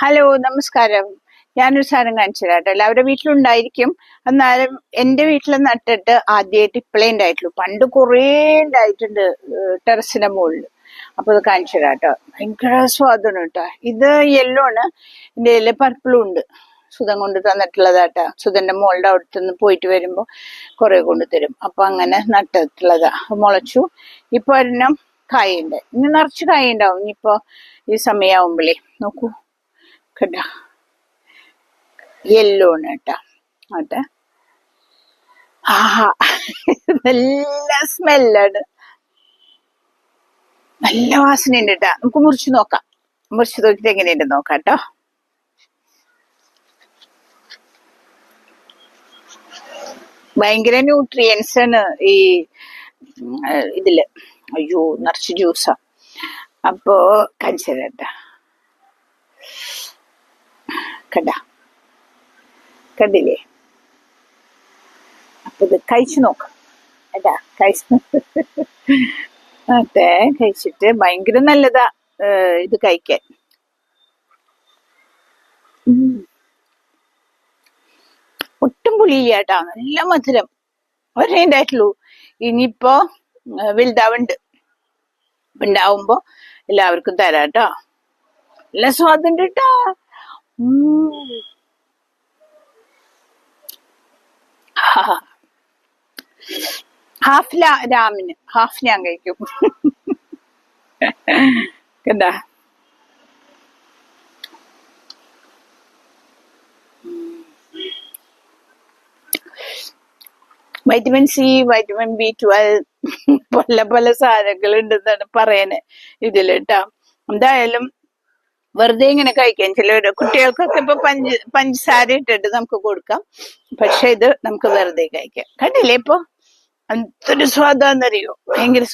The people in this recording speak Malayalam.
ഹലോ, നമസ്കാരം. ഞാനൊരു സാധനം കാണിച്ചു തരാം കേട്ടോ. എല്ലാവരുടെ വീട്ടിലുണ്ടായിരിക്കും. എന്നാലും എന്റെ വീട്ടിൽ നട്ടിട്ട് ആദ്യമായിട്ട് ഇപ്പോഴേ ഉണ്ടായിട്ടുള്ളൂ. പണ്ട് കുറേ ഉണ്ടായിട്ടുണ്ട് ടെറസിന്റെ മുകളിൽ. അപ്പൊ അത് കാണിച്ചു തരാം കേട്ടോ. ഭയങ്കര സ്വാദാണ് കേട്ടോ. ഇത് യെല്ലോ ആണ്, എന്റെ കയ്യില് പർപ്പിളും ഉണ്ട്. സുധൻ കൊണ്ട് തന്നിട്ടുള്ളതാട്ടാ. സുധന്റെ മോളുടെ അവിടുന്ന് പോയിട്ട് വരുമ്പോ കുറെ കൊണ്ടുതരും. അപ്പൊ അങ്ങനെ നട്ടിട്ടുള്ളതാ. മുളച്ചു. ഇപ്പൊ ഒരെണ്ണം കായുണ്ട്. ഇനി നിറച്ച് കായ ഉണ്ടാവും. ഇനിയിപ്പോ ഈ സമയാവുമ്പോഴേ നോക്കൂ കേട്ടാ. യെല്ലോ ആണ് കേട്ടാ. അതെ, ആഹാ, നല്ല സ്മെല്ലാണ്, നല്ല വാസനയുണ്ട് കേട്ടാ. നമുക്ക് മുറിച്ച് നോക്കാം. മുറിച്ച് നോക്കിട്ട് എങ്ങനെയുണ്ട് നോക്കാം കേട്ടോ. ഭയങ്കര ന്യൂട്രിയൻസ് ആണ് ഈ ഇതില്. അയ്യോ, നിറച്ച് ജ്യൂസാ. അപ്പോ കാണിച്ചേട്ടാ. കണ്ടാ, കണ്ടില്ലേ? അപ്പൊ ഇത് കഴിച്ചു നോക്കാം കേട്ടാ. അതെ, കഴിച്ചിട്ട് ഭയങ്കര നല്ലതാ ഇത് കഴിക്കാൻ. ഒട്ടും പുളിയില്ല കേട്ടാ. നല്ല മധുരം. ഒരേ ഉണ്ടായിട്ടുള്ളൂ. ഇനിയിപ്പോ വലുതാവുണ്ട്. ഉണ്ടാവുമ്പോ എല്ലാവർക്കും തരാം കേട്ടോ. നല്ല സ്വാദുണ്ട് കേട്ടാ. ഹാഫ് രാമിന് ഹാഫ് ഞാൻ കഴിക്കും. കണ്ടാ, വൈറ്റമിൻ സി, വൈറ്റമിൻ B12, പല പല സാധനങ്ങൾ ഉണ്ടെന്നാണ് പറയാന് ഇതില് കേട്ടാ. എന്തായാലും വെറുതെ ഇങ്ങനെ കഴിക്കാൻ ചില കുട്ടികൾക്കൊക്കെ ഇപ്പൊ പഞ്ചസാര ഇട്ടിട്ട് നമുക്ക് കൊടുക്കാം. പക്ഷെ ഇത് നമുക്ക് വെറുതെ കഴിക്കാം. കണ്ടില്ലേ ഇപ്പൊ എന്തൊരു സ്വാദാന്നറിയോ? ഭയങ്കര